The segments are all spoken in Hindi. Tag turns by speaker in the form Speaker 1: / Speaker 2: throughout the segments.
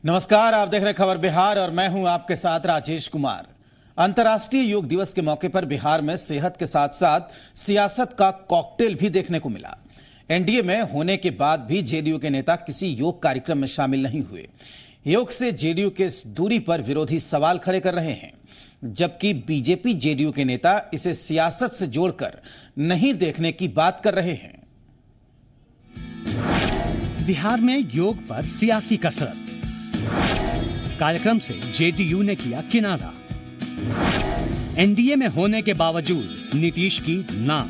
Speaker 1: नमस्कार, आप देख रहे खबर बिहार और मैं हूं आपके साथ राजेश कुमार। अंतर्राष्ट्रीय योग दिवस के मौके पर बिहार में सेहत के साथ साथ सियासत का कॉकटेल भी देखने को मिला। एनडीए में होने के बाद भी जेडीयू के नेता किसी योग कार्यक्रम में शामिल नहीं हुए। योग से जेडीयू के इस दूरी पर विरोधी सवाल खड़े कर रहे हैं, जबकि बीजेपी जेडीयू के नेता इसे सियासत से जोड़कर नहीं देखने की बात कर रहे हैं।
Speaker 2: बिहार में योग पर सियासी कसरत, कार्यक्रम से जेडीयू ने किया किनारा। एनडीए में होने के बावजूद नीतीश की ना।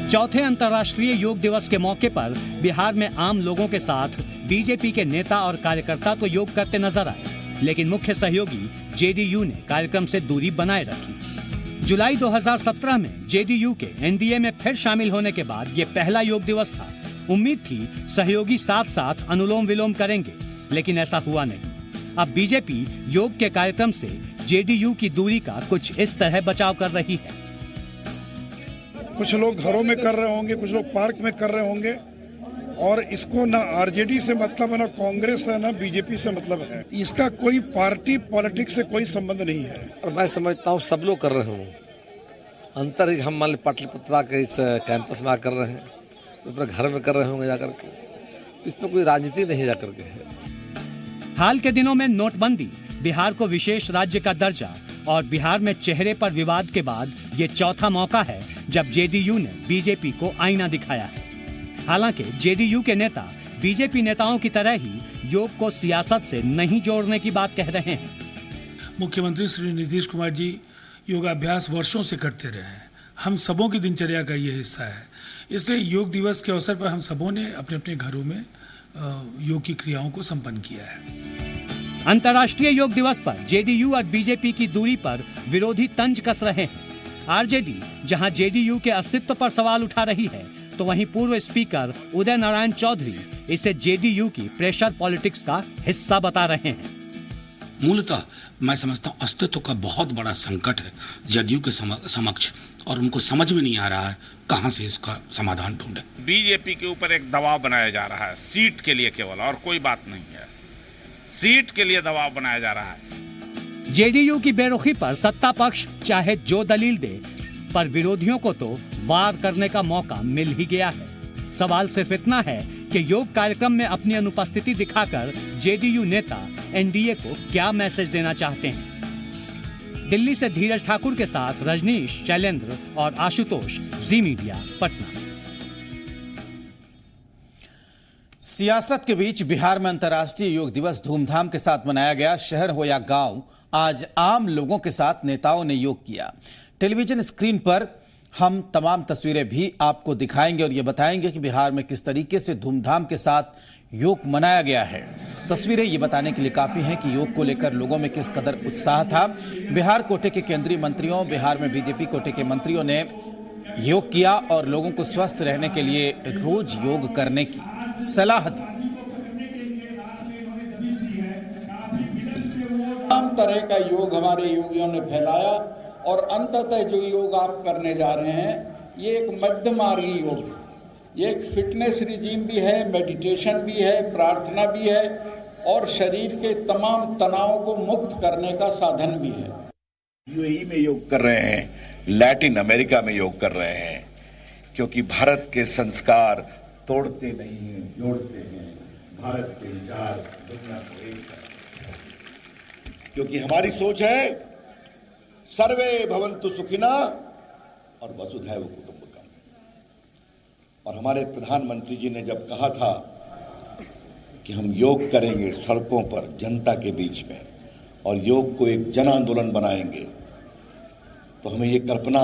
Speaker 2: चौथे अंतर्राष्ट्रीय योग दिवस के मौके पर बिहार में आम लोगों के साथ बीजेपी के नेता और कार्यकर्ता तो योग करते नजर आए, लेकिन मुख्य सहयोगी जेडीयू ने कार्यक्रम से दूरी बनाए रखी। जुलाई 2017 में जेडीयू के एनडीए में फिर शामिल होने के बाद ये पहला योग दिवस था। उम्मीद थी सहयोगी साथ साथ अनुलोम विलोम करेंगे, लेकिन ऐसा हुआ नहीं। अब बीजेपी योग के कार्यक्रम से जेडीयू की दूरी का कुछ इस तरह बचाव कर रही है।
Speaker 3: कुछ लोग घरों में कर रहे होंगे, कुछ लोग पार्क में कर रहे होंगे, और इसको ना आरजेडी से मतलब है, ना कांग्रेस है, ना बीजेपी से मतलब है। इसका कोई पार्टी पॉलिटिक्स से कोई संबंध नहीं है।
Speaker 4: और मैं समझता हूँ सब लोग कर रहे हों। अंतर हम मान पाटलिपुत्रा के इस कैंपस में आकर रहे हैं, अपने घर में कर रहे होंगे जाकर के, तो इसमें कोई राजनीति नहीं जाकर के है।
Speaker 2: हाल के दिनों में नोटबंदी, बिहार को विशेष राज्य का दर्जा और बिहार में चेहरे पर विवाद के बाद ये चौथा मौका है जब जेडीयू ने बीजेपी को आईना दिखाया है। हालांकि जेडीयू के नेता बीजेपी नेताओं की तरह ही योग को सियासत से नहीं जोड़ने की बात कह रहे हैं।
Speaker 5: मुख्यमंत्री श्री नीतीश कुमार जी योगाभ्यास वर्षों से करते रहे हैं। हम सबों की दिनचर्या का ये हिस्सा है। इसलिए योग दिवस के अवसर पर हम सबों ने अपने अपने घरों में योग की क्रियाओं को संपन्न किया है।
Speaker 2: अंतर्राष्ट्रीय योग दिवस पर जेडीयू और बीजेपी की दूरी पर विरोधी तंज कस रहे हैं। आरजेडी जहां जेडीयू के अस्तित्व पर सवाल उठा रही है, तो वहीं पूर्व स्पीकर उदय नारायण चौधरी इसे जेडीयू की प्रेशर पॉलिटिक्स का हिस्सा बता रहे हैं।
Speaker 6: मूलतः मैं समझता हूँ अस्तित्व का बहुत बड़ा संकट है जदयू के समक्ष, और उनको समझ में नहीं आ रहा है कहां से इसका समाधान ढूंढे।
Speaker 7: बीजेपी के ऊपर एक दबाव बनाया जा रहा है, सीट के लिए केवल, और कोई बात नहीं है। सीट के लिए दबाव बनाया जा रहा है।
Speaker 2: जेडीयू की बेरुखी पर सत्ता पक्ष चाहे जो दलील दे, पर विरोधियों को तो वार करने का मौका मिल ही गया है। सवाल सिर्फ इतना है कि योग कार्यक्रम में अपनी अनुपस्थिति दिखाकर जेडीयू नेता एनडीए को क्या मैसेज देना चाहते हैं। दिल्ली से धीरज ठाकुर के साथ रजनीश, शैलेंद्र और आशुतोष, जी मीडिया, पटना।
Speaker 1: सियासत के बीच बिहार में अंतर्राष्ट्रीय योग दिवस धूमधाम के साथ मनाया गया। शहर हो या गांव, आज आम लोगों के साथ नेताओं ने योग किया। टेलीविजन स्क्रीन पर हम तमाम तस्वीरें भी आपको दिखाएंगे और ये बताएंगे कि बिहार में किस तरीके से धूमधाम के साथ योग मनाया गया है। तस्वीरें ये बताने के लिए काफी हैं कि योग को लेकर लोगों में किस कदर उत्साह था। बिहार कोटे के केंद्रीय मंत्रियों, बिहार में बीजेपी कोटे के मंत्रियों ने योग किया और लोगों को स्वस्थ रहने के लिए रोज योग करने की सलाह दी।
Speaker 8: तमाम तरह का योग हमारे योगियों ने फैलाया, और अंततः जो योग आप करने जा रहे हैं ये एक मध्य मार्गी योग है। ये एक फिटनेस रिजीम भी है, मेडिटेशन भी है, प्रार्थना भी है, और शरीर के तमाम तनाव को मुक्त करने का साधन भी है।
Speaker 9: यूएई में योग कर रहे हैं, लैटिन अमेरिका में योग कर रहे हैं, क्योंकि भारत के संस्कार तोड़ते नहीं हैं, जोड़ते हैं। भारत के विचार दुनिया को एक करते हैं, क्योंकि हमारी सोच है सर्वे भवन्तु सुखिना और वसुधैव कुटुंबकम। और हमारे प्रधानमंत्री जी ने जब कहा था कि हम योग करेंगे सड़कों पर, जनता के बीच में, और योग को एक जन आंदोलन बनाएंगे, तो हमें ये कल्पना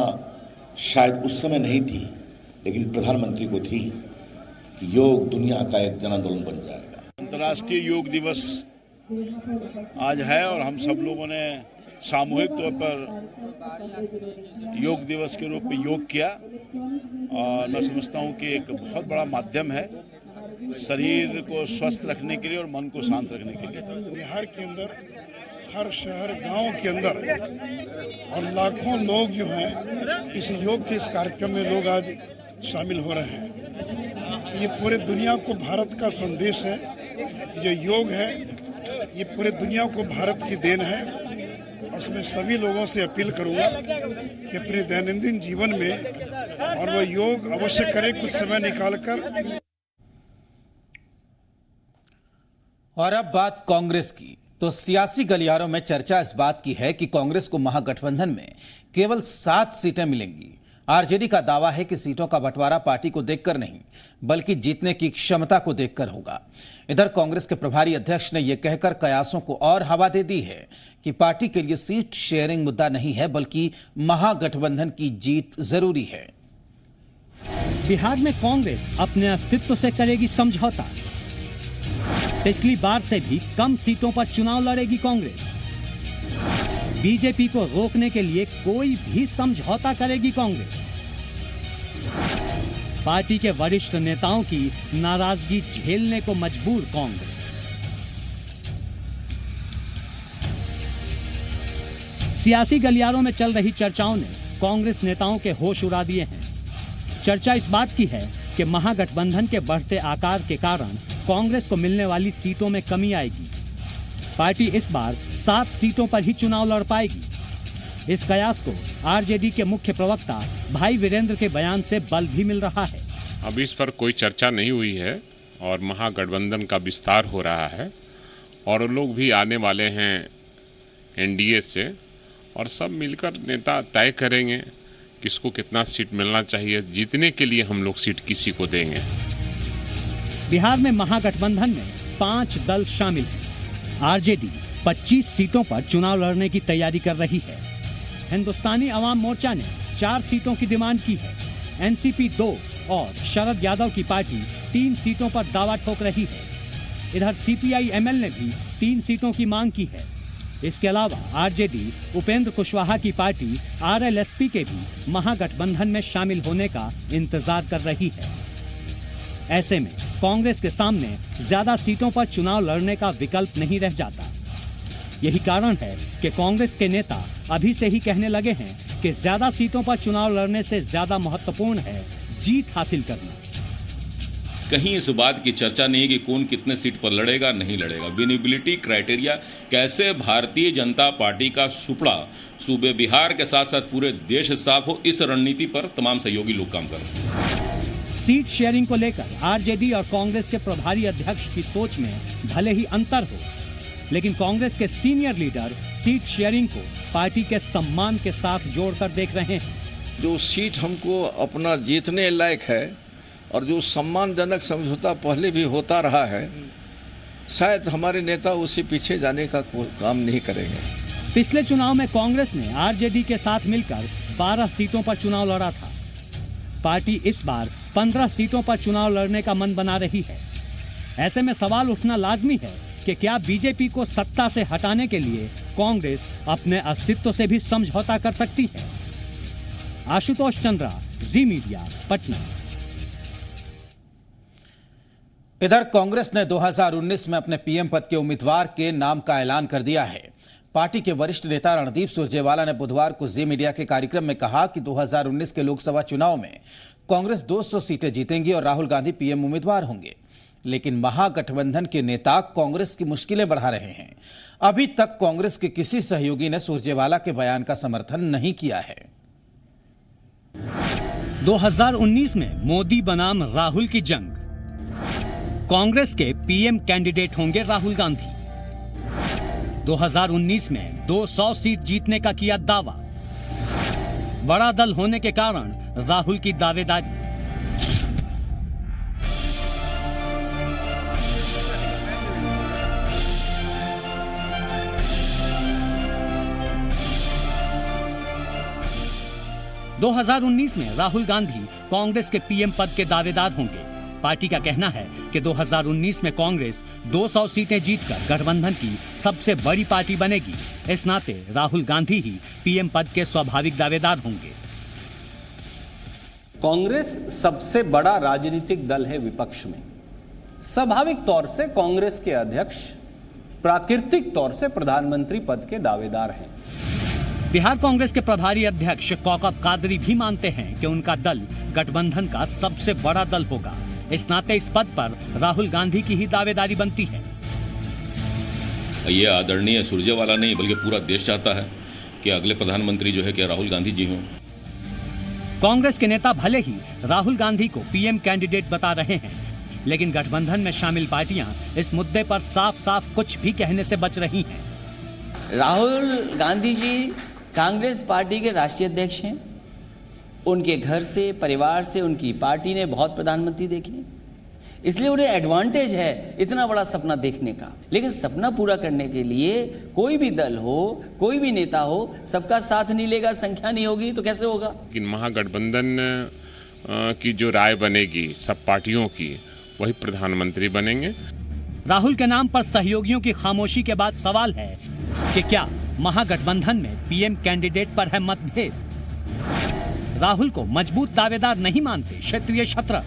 Speaker 9: शायद उस समय नहीं थी, लेकिन प्रधानमंत्री को थी कि योग दुनिया का एक जन आंदोलन बन जाएगा।
Speaker 10: अंतर्राष्ट्रीय योग दिवस आज है और हम सब लोगों ने सामूहिक तौर पर योग दिवस के रूप में योग किया, और मैं समझता हूँ कि एक बहुत बड़ा माध्यम है शरीर को स्वस्थ रखने के लिए और मन को शांत रखने के लिए।
Speaker 3: बिहार के अंदर हर शहर गांव के अंदर और लाखों लोग जो हैं इस योग के इस कार्यक्रम में लोग आज शामिल हो रहे हैं। ये पूरे दुनिया को भारत का संदेश है। जो योग है ये पूरे दुनिया को भारत की देन है। और उसमें सभी लोगों से अपील करूंगा कि अपने दैनंदिन जीवन में और वो योग अवश्य करें, कुछ समय निकालकर।
Speaker 1: और अब बात कांग्रेस की, तो सियासी गलियारों में चर्चा इस बात की है कि कांग्रेस को महागठबंधन में केवल 7 सीटें मिलेंगी। आरजेडी का दावा है कि सीटों का बंटवारा पार्टी को देखकर नहीं बल्कि जीतने की क्षमता को देखकर होगा। इधर कांग्रेस के प्रभारी अध्यक्ष ने यह कहकर कयासों को और हवा दे दी है कि पार्टी के लिए सीट शेयरिंग मुद्दा नहीं है बल्कि महागठबंधन की जीत जरूरी है।
Speaker 2: बिहार में कांग्रेस अपने अस्तित्व से करेगी समझौता। पिछली बार से भी कम सीटों पर चुनाव लड़ेगी कांग्रेस। बीजेपी को रोकने के लिए कोई भी समझौता करेगी कांग्रेस। पार्टी के वरिष्ठ नेताओं की नाराजगी झेलने को मजबूर कांग्रेस। सियासी गलियारों में चल रही चर्चाओं ने कांग्रेस नेताओं के होश उड़ा दिए हैं। चर्चा इस बात की है कि महागठबंधन के बढ़ते आकार के कारण कांग्रेस को मिलने वाली सीटों में कमी आएगी। पार्टी इस बार 7 सीटों पर ही चुनाव लड़ पाएगी। इस कयास को आरजेडी के मुख्य प्रवक्ता भाई वीरेंद्र के बयान से बल भी मिल रहा है।
Speaker 11: अब इस पर कोई चर्चा नहीं हुई है और महागठबंधन का विस्तार हो रहा है और लोग भी आने वाले हैं एनडीए से और सब मिलकर नेता तय करेंगे किसको कितना सीट मिलना चाहिए। जीतने के लिए हम लोग सीट किसी को देंगे।
Speaker 2: बिहार में महागठबंधन में 5 दल शामिल हैं। आरजेडी 25 सीटों पर चुनाव लड़ने की तैयारी कर रही है। हिंदुस्तानी अवाम मोर्चा ने 4 सीटों की डिमांड की है। एनसीपी 2 और शरद यादव की पार्टी 3 सीटों पर दावा ठोक रही है। इधर सीपीआई-एमएल ने भी 3 सीटों की मांग की है। इसके अलावा आरजेडी उपेंद्र कुशवाहा की पार्टी आरएलएसपी के भी महागठबंधन में शामिल होने का इंतजार कर रही है। ऐसे में कांग्रेस के सामने ज्यादा सीटों पर चुनाव लड़ने का विकल्प नहीं रह जाता। यही कारण है कि कांग्रेस के नेता अभी से ही कहने लगे हैं कि ज्यादा सीटों पर चुनाव लड़ने से ज्यादा महत्वपूर्ण है जीत हासिल करना।
Speaker 12: कहीं इस बात की चर्चा नहीं है कि कौन कितने सीट पर लड़ेगा नहीं लड़ेगा। विनेबिलिटी क्राइटेरिया कैसे भारतीय जनता पार्टी का सुपड़ा सूबे बिहार के साथ साथ पूरे देश साफ हो, इस रणनीति पर तमाम सहयोगी लोग काम कर रहे हैं।
Speaker 2: सीट शेयरिंग को लेकर आरजेडी और कांग्रेस के प्रभारी अध्यक्ष की सोच में भले ही अंतर हो, लेकिन कांग्रेस के सीनियर लीडर सीट शेयरिंग को पार्टी के सम्मान के साथ जोड़कर देख रहे हैं।
Speaker 13: जो सीट हमको अपना जीतने लायक है और जो सम्मानजनक समझौता पहले भी होता रहा है, शायद हमारे नेता उसी पीछे जाने का काम नहीं करेंगे।
Speaker 2: पिछले चुनाव में कांग्रेस ने आरजेडी के साथ मिलकर 12 सीटों पर चुनाव लड़ा था। पार्टी इस बार 15 सीटों पर चुनाव लड़ने का मन बना रही है। ऐसे में सवाल उठना लाजमी है कि क्या बीजेपी को सत्ता से हटाने के लिए कांग्रेस अपने अस्तित्व से भी समझौता कर सकती है। आशुतोष चंद्रा, जी मीडिया, पटना।
Speaker 1: इधर कांग्रेस ने 2019 में अपने पीएम पद के उम्मीदवार के नाम का ऐलान कर दिया है। पार्टी के वरिष्ठ नेता रणदीप सुरजेवाला ने बुधवार को जी मीडिया के कार्यक्रम में कहा कि 2019 के लोकसभा चुनाव में कांग्रेस 200 सीटें जीतेंगी और राहुल गांधी पीएम उम्मीदवार होंगे। लेकिन महागठबंधन के नेता कांग्रेस की मुश्किलें बढ़ा रहे हैं। अभी तक कांग्रेस के किसी सहयोगी ने सुरजेवाला के बयान का समर्थन नहीं किया है।
Speaker 2: 2019 में मोदी बनाम राहुल की जंग। कांग्रेस के पीएम कैंडिडेट होंगे राहुल गांधी। 2019 में 200 सीट जीतने का किया दावा। बड़ा दल होने के कारण राहुल की दावेदारी। (2019) में राहुल गांधी कांग्रेस के पीएम पद के दावेदार होंगे। पार्टी का कहना है कि 2019 में कांग्रेस 200 सीटें जीतकर गठबंधन की सबसे बड़ी पार्टी बनेगी। इस नाते राहुल गांधी ही पीएम पद के स्वाभाविक दावेदार होंगे।
Speaker 14: कांग्रेस सबसे बड़ा राजनीतिक दल है विपक्ष में। स्वाभाविक तौर से कांग्रेस के अध्यक्ष प्राकृतिक तौर से प्रधानमंत्री पद के दावेदार हैं।
Speaker 2: बिहार कांग्रेस के प्रभारी अध्यक्ष कौकब कादरी भी मानते हैं कि उनका दल गठबंधन का सबसे बड़ा दल होगा। इस नाते इस पद पर राहुल गांधी की ही दावेदारी बनती है।
Speaker 12: ये आदरणीय सुरजेवाला नहीं बल्कि पूरा देश चाहता है कि अगले प्रधानमंत्री जो है कि राहुल गांधी जी हों।
Speaker 2: कांग्रेस के नेता भले ही राहुल गांधी को पीएम कैंडिडेट बता रहे हैं, लेकिन गठबंधन में शामिल पार्टियां इस मुद्दे पर साफ साफ कुछ भी कहने से बच रही हैं।
Speaker 15: राहुल गांधी जी कांग्रेस पार्टी के राष्ट्रीय अध्यक्ष हैं। उनके घर से, परिवार से उनकी पार्टी ने बहुत प्रधानमंत्री देखे, इसलिए उन्हें एडवांटेज है इतना बड़ा सपना देखने का। लेकिन सपना पूरा करने के लिए कोई भी दल हो, कोई भी नेता हो, सबका साथ नहीं लेगा, संख्या नहीं होगी तो कैसे होगा।
Speaker 11: लेकिन महागठबंधन की जो राय बनेगी सब पार्टियों की, वही प्रधानमंत्री बनेंगे।
Speaker 2: राहुल के नाम पर सहयोगियों की खामोशी के बाद सवाल है कि क्या महागठबंधन में पीएम कैंडिडेट पर है मतभेद। राहुल को मजबूत दावेदार नहीं मानते क्षेत्रीय छत्र।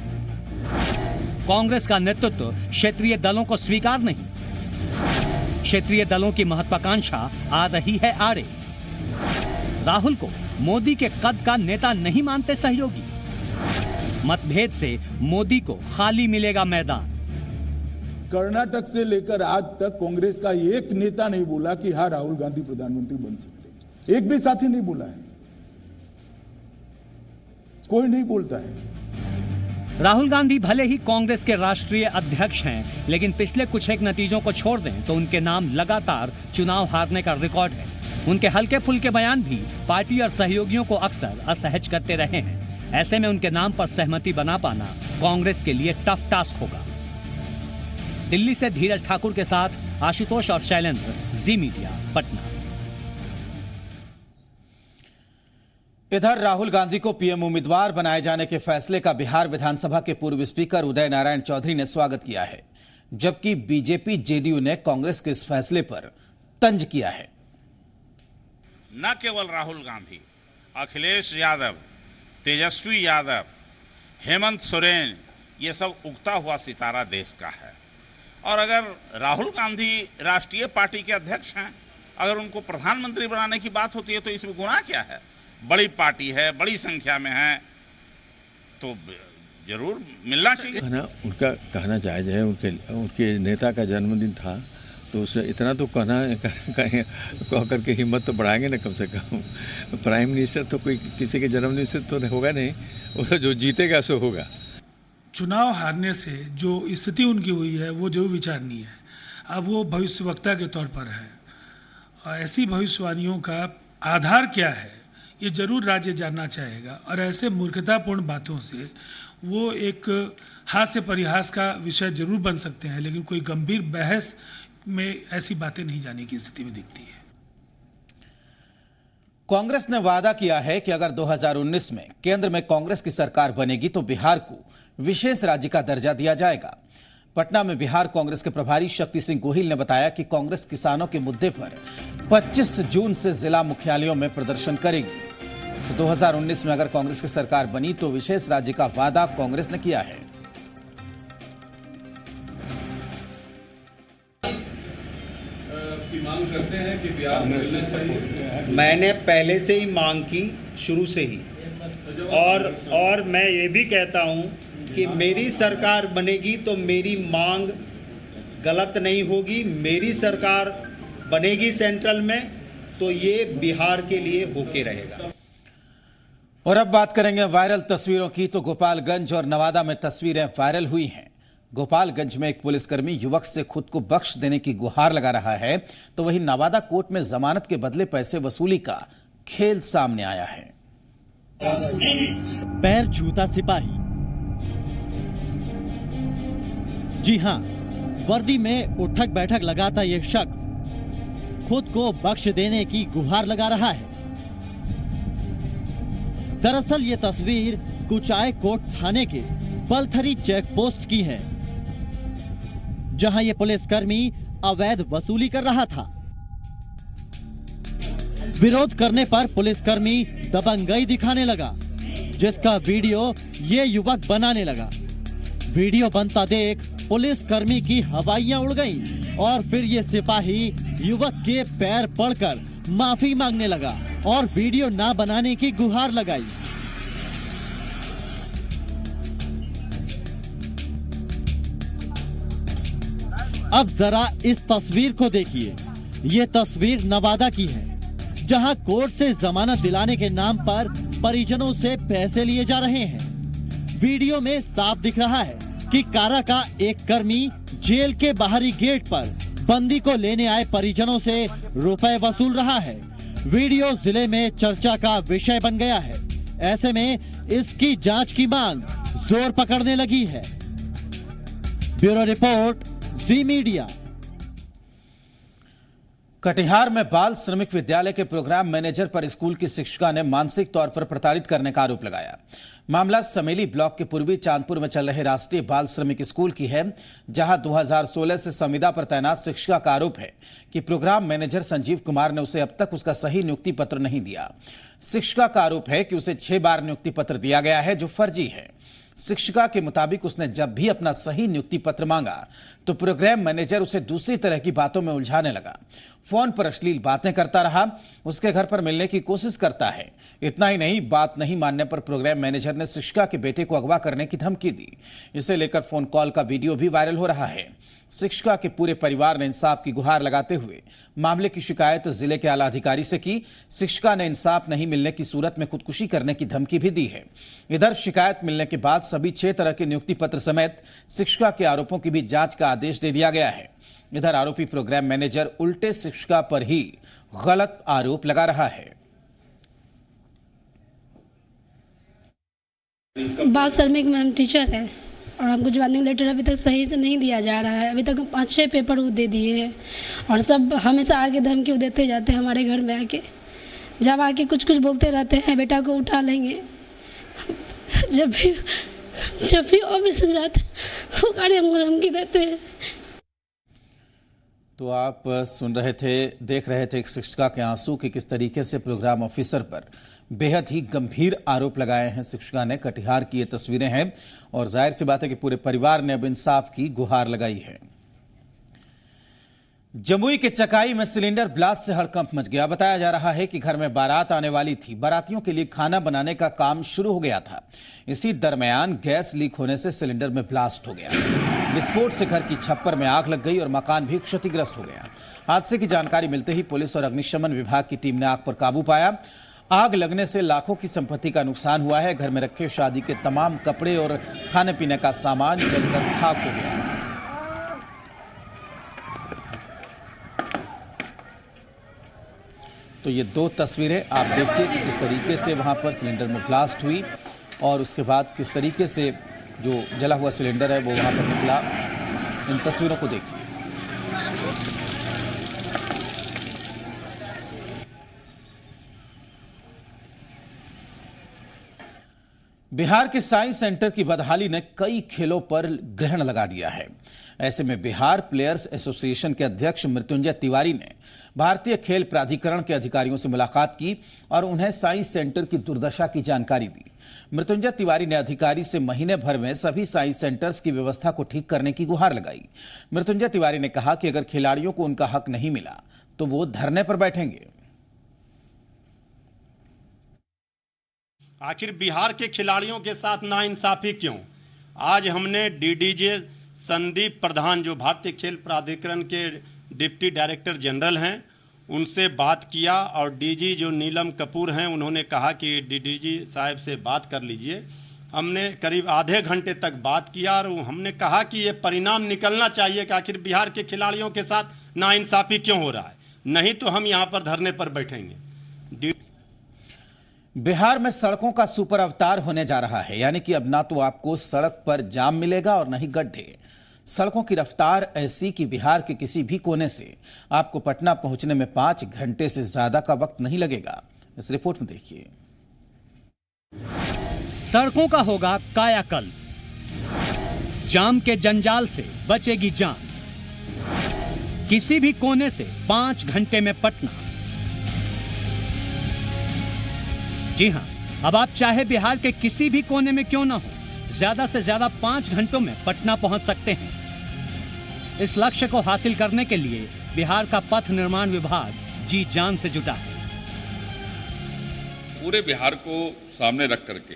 Speaker 2: कांग्रेस का नेतृत्व क्षेत्रीय दलों को स्वीकार नहीं। क्षेत्रीय दलों की महत्वाकांक्षा आ रही है आड़े। राहुल को मोदी के कद का नेता नहीं मानते सहयोगी। मतभेद से मोदी को खाली मिलेगा मैदान।
Speaker 16: कर्नाटक से लेकर आज तक कांग्रेस का एक नेता नहीं बोला कि हाँ राहुल गांधी प्रधानमंत्री बन सकते। एक भी साथी नहीं बोला है, कोई नहीं बोलता है।
Speaker 2: राहुल गांधी भले ही कांग्रेस के राष्ट्रीय अध्यक्ष हैं, लेकिन पिछले कुछ एक नतीजों को छोड़ दें तो उनके नाम लगातार चुनाव हारने का रिकॉर्ड है। उनके हल्के फुल्के बयान भी पार्टी और सहयोगियों को अक्सर असहज करते रहे हैं। ऐसे में उनके नाम पर सहमति बना पाना कांग्रेस के लिए टफ टास्क होगा। दिल्ली से धीरज ठाकुर के साथ आशुतोष और शैलेंद्र, जी मीडिया, पटना।
Speaker 1: इधर राहुल गांधी को पीएम उम्मीदवार बनाए जाने के फैसले का बिहार विधानसभा के पूर्व स्पीकर उदय नारायण चौधरी ने स्वागत किया है, जबकि बीजेपी जेडीयू ने कांग्रेस के इस फैसले पर तंज किया है।
Speaker 7: न केवल राहुल गांधी, अखिलेश यादव, तेजस्वी यादव, हेमंत सोरेन, ये सब उगता हुआ सितारा देश का है। और अगर राहुल गांधी राष्ट्रीय पार्टी के अध्यक्ष हैं, अगर उनको प्रधानमंत्री बनाने की बात होती है तो इसमें गुनाह क्या है। बड़ी पार्टी है, बड़ी संख्या में है, तो जरूर मिलना चाहिए।
Speaker 13: उनका कहना जायज है। उनके नेता का जन्मदिन था तो उसे इतना तो कह करके हिम्मत तो बढ़ाएंगे ना कम से कम। प्राइम मिनिस्टर तो कोई किसी के जन्मदिन से तो होगा नहीं, वो जो जीतेगा सो होगा।
Speaker 5: चुनाव हारने से जो स्थिति उनकी हुई है वो जरूर विचारणीय है। अब वो भविष्यवक्ता के तौर पर है और ऐसी भविष्यवाणियों का आधार क्या है ये जरूर राज्य जानना चाहेगा। और ऐसे मूर्खतापूर्ण बातों से वो एक हास्य परिहास का विषय जरूर बन सकते हैं, लेकिन कोई गंभीर बहस में ऐसी बातें नहीं जाने की स्थिति में दिखती है।
Speaker 1: कांग्रेस ने वादा किया है कि अगर 2019 में केंद्र में कांग्रेस की सरकार बनेगी तो बिहार को विशेष राज्य का दर्जा दिया जाएगा। पटना में बिहार कांग्रेस के प्रभारी शक्ति सिंह गोहिल ने बताया कि कांग्रेस किसानों के मुद्दे पर 25 जून से जिला मुख्यालयों में प्रदर्शन करेगी। तो 2019 में अगर कांग्रेस की सरकार बनी तो विशेष राज्य का वादा कांग्रेस ने किया है।
Speaker 17: मांग करते हैं कि बिहार मैंने पहले से ही मांग की, शुरू से ही, और मैं ये भी कहता हूं कि मेरी सरकार बनेगी तो मेरी मांग गलत नहीं होगी। मेरी सरकार बनेगी सेंट्रल में तो ये बिहार के लिए होके रहेगा।
Speaker 1: और अब बात करेंगे वायरल तस्वीरों की। तो गोपालगंज और नवादा में तस्वीरें वायरल हुई हैं। गोपालगंज में एक पुलिसकर्मी युवक से खुद को बख्श देने की गुहार लगा रहा है, तो वहीं नवादा कोर्ट में जमानत के बदले पैसे वसूली का खेल सामने आया है।
Speaker 18: पैर जूता सिपाही, जी हां, वर्दी में उठक बैठक लगाता यह शख्स खुद को बख्श देने की गुहार लगा रहा है। दरअसल ये तस्वीर कुचाय कोट थाने के पलथरी चेक पोस्ट की है, जहां ये पुलिसकर्मी अवैध वसूली कर रहा था। विरोध करने पर पुलिसकर्मी दबंगई दिखाने लगा, जिसका वीडियो ये युवक बनाने लगा। वीडियो बनता देख पुलिसकर्मी की हवाइयां उड़ गईं और फिर ये सिपाही युवक के पैर पड़कर माफी मांगने लगा और वीडियो ना बनाने की गुहार लगाई। अब जरा इस तस्वीर को देखिए। ये तस्वीर नवादा की है, जहां कोर्ट से जमानत दिलाने के नाम पर परिजनों से पैसे लिए जा रहे हैं। वीडियो में साफ दिख रहा है कि कारा का एक कर्मी जेल के बाहरी गेट पर बंदी को लेने आए परिजनों से रुपए वसूल रहा है। वीडियो जिले में चर्चा का विषय बन गया है। ऐसे में इसकी जांच की मांग जोर पकड़ने लगी है। ब्यूरो रिपोर्ट, जी मीडिया।
Speaker 1: कटिहार में बाल श्रमिक विद्यालय के प्रोग्राम मैनेजर पर स्कूल की शिक्षिका ने मानसिक तौर पर प्रताड़ित करने का आरोप लगाया। मामला समेली ब्लॉक के पूर्वी चांदपुर में चल रहे राष्ट्रीय बाल श्रमिक स्कूल की है, जहां 2016 से संविदा पर तैनात शिक्षिका का आरोप है कि प्रोग्राम मैनेजर संजीव कुमार ने उसे अब तक उसका सही नियुक्ति पत्र नहीं दिया। शिक्षिका का आरोप है कि उसे 6 बार नियुक्ति पत्र दिया गया है, जो फर्जी है। शिक्षिका के मुताबिक उसने जब भी अपना सही नियुक्ति पत्र मांगा तो प्रोग्राम मैनेजर उसे दूसरी तरह की बातों में उलझाने लगा। फोन पर अश्लील बातें करता रहा, उसके घर पर मिलने की कोशिश करता है। इतना ही नहीं, बात नहीं मानने पर प्रोग्राम मैनेजर ने शिक्षिका के बेटे को अगवा करने की धमकी दी। इसे लेकर फोन कॉल का वीडियो भी वायरल हो रहा है। शिक्षिका के पूरे परिवार ने इंसाफ की गुहार लगाते हुए मामले की शिकायत जिले के आला अधिकारी से की। शिक्षिका ने इंसाफ नहीं मिलने की सूरत में खुदकुशी करने की धमकी भी दी है। इधर शिकायत मिलने के बाद सभी 6 तरह के नियुक्ति पत्र समेत शिक्षिका के आरोपों की भी जांच का आदेश दे दिया गया है। इधर आरोपी प्रोग्राम मैनेजर उल्टे शिक्षिका पर ही गलत आरोप लगा रहा है।
Speaker 19: बाल श्रमिक में हम टीचर है और हमको ज्वाइनिंग लेटर अभी तक सही से नहीं दिया जा रहा है। अभी तक 5-6 पेपर वो दे दिए हैं और सब हमेशा आगे धमकी देते जाते हैं। हमारे घर में आके जब आके कुछ बोलते रहते हैं, बेटा को उठा लेंगे। जब भी ऑफिस में जाते वो गाड़ी हमको धमकी देते हैं।
Speaker 1: तो आप सुन रहे थे, देख रहे थे एक शिक्षिका के आंसू कि किस तरीके से प्रोग्राम ऑफिसर पर बेहद ही गंभीर आरोप लगाए हैं शिक्षिका ने। कटिहार की ये तस्वीरें हैं और जाहिर सी बात है कि पूरे परिवार ने अब इंसाफ की गुहार लगाई है। जमुई के चकाई में सिलेंडर ब्लास्ट से हड़कंप मच गया। बताया जा रहा है कि घर में बारात आने वाली थी। बारातियों के लिए खाना बनाने का काम शुरू हो गया था। इसी दरमियान गैस लीक होने से सिलेंडर में ब्लास्ट हो गया। विस्फोट से घर की छप्पर में आग लग गई और मकान भी क्षतिग्रस्त हो गया। हादसे की जानकारी मिलते ही पुलिस और अग्निशमन विभाग की टीम ने आग पर काबू पाया। आग लगने से लाखों की संपत्ति का नुकसान हुआ है। घर में रखे शादी के तमाम कपड़े और खाने पीने का सामान जलकर खाक हो गया। तो ये 2 तस्वीरें आप देखिए कि किस तरीके से वहां पर सिलेंडर में ब्लास्ट हुई और उसके बाद किस तरीके से जो जला हुआ सिलेंडर है वो वहां पर निकला। इन तस्वीरों को देखिए। बिहार के साइंस सेंटर की बदहाली ने कई खेलों पर ग्रहण लगा दिया है। ऐसे में बिहार प्लेयर्स एसोसिएशन के अध्यक्ष मृत्युंजय तिवारी ने भारतीय खेल प्राधिकरण के अधिकारियों से मुलाकात की और उन्हें साइंस सेंटर की दुर्दशा की जानकारी दी। मृत्युंजय तिवारी ने अधिकारी से महीने भर में सभी साइंस सेंटर्स की व्यवस्था को ठीक करने की गुहार लगाई। मृत्युंजय तिवारी ने कहा कि अगर खिलाड़ियों को उनका हक नहीं मिला तो वो धरने पर बैठेंगे।
Speaker 20: आखिर बिहार के खिलाड़ियों के साथ नाइंसाफी क्यों? आज हमने डीडीजे संदीप प्रधान, जो भारतीय खेल प्राधिकरण के डिप्टी डायरेक्टर जनरल हैं, उनसे बात किया और डीजी जो नीलम कपूर हैं, उन्होंने कहा कि डीडीजी साहब से बात कर लीजिए। हमने करीब आधे घंटे तक बात किया और हमने कहा कि ये परिणाम निकलना चाहिए कि आखिर बिहार के खिलाड़ियों के साथ नाइंसाफी क्यों हो रहा है, नहीं तो हम यहाँ पर धरने पर बैठेंगे।
Speaker 1: बिहार में सड़कों का सुपर अवतार होने जा रहा है, यानी कि अब ना तो आपको सड़क पर जाम मिलेगा और न ही गड्ढे। सड़कों की रफ्तार ऐसी कि बिहार के किसी भी कोने से आपको पटना पहुंचने में 5 घंटे से ज्यादा का वक्त नहीं लगेगा। इस रिपोर्ट में देखिए।
Speaker 2: सड़कों का होगा कायाकल्प, जाम के जंजाल से बचेगी जान। किसी भी कोने से 5 घंटे में पटना। जी हां, अब आप चाहे बिहार के किसी भी कोने में क्यों ना हो, ज्यादा से ज्यादा 5 घंटों में पटना पहुंच सकते हैं। इस लक्ष्य को हासिल करने के लिए बिहार का पथ निर्माण विभाग जी जान से जुटा है।
Speaker 11: पूरे बिहार को सामने रख करके,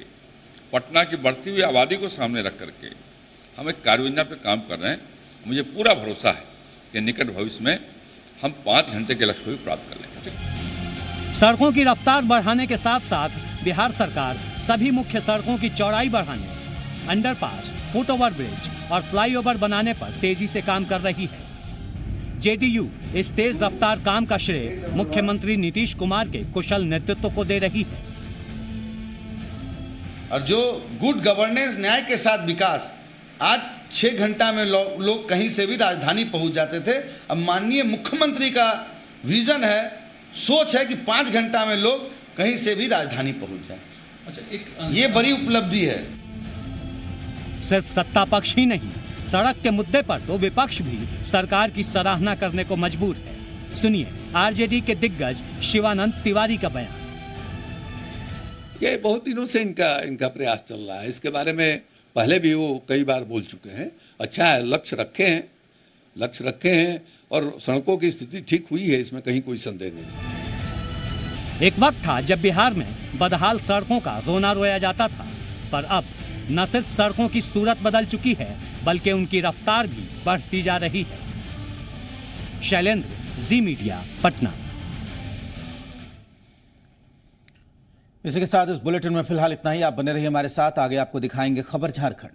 Speaker 11: पटना की बढ़ती हुई आबादी को सामने रख करके हम एक कार्य योजना पे काम कर रहे हैं। मुझे पूरा भरोसा है
Speaker 21: कि निकट भविष्य में हम 5 घंटे के लक्ष्य को भी प्राप्त कर लेंगे।
Speaker 2: सड़कों की रफ्तार बढ़ाने के साथ साथ बिहार सरकार सभी मुख्य सड़कों की चौड़ाई बढ़ाने, अंडरपास, फुटओवर ब्रिज और फ्लाईओवर बनाने पर तेजी से काम कर रही है। जेडीयू इस तेज रफ्तार काम का श्रेय मुख्यमंत्री नीतीश कुमार के कुशल नेतृत्व को दे रही है।
Speaker 22: और जो गुड गवर्नेंस, न्याय के साथ विकास, आज 6 घंटा में लोग कहीं से भी राजधानी पहुंच जाते थे। अब माननीय मुख्यमंत्री का विजन है, सोच है कि 5 घंटा में लोग कहीं से भी राजधानी पहुंच जाए। ये बड़ी उपलब्धि है।
Speaker 2: सिर्फ सत्ता पक्ष ही नहीं, सड़क के मुद्दे पर तो विपक्ष भी सरकार की सराहना करने को मजबूर है। सुनिए आरजेडी के दिग्गज शिवानंद तिवारी का बयान।
Speaker 23: ये बहुत दिनों से इनका प्रयास चल रहा है। इसके बारे में पहले भी वो कई बार बोल चुके हैं। अच्छा है, लक्ष्य रखे हैं और सड़कों की स्थिति ठीक हुई है, इसमें कहीं कोई संदेह नहीं।
Speaker 2: एक वक्त था जब बिहार में बदहाल सड़कों का रोना रोया जाता था, पर अब न सिर्फ सड़कों की सूरत बदल चुकी है बल्कि उनकी रफ्तार भी बढ़ती जा रही है। शैलेंद्र, जी मीडिया, पटना।
Speaker 1: इसी के साथ इस बुलेटिन में फिलहाल इतना ही। आप बने रहिए हमारे साथ, आगे आपको दिखाएंगे खबर झारखंड।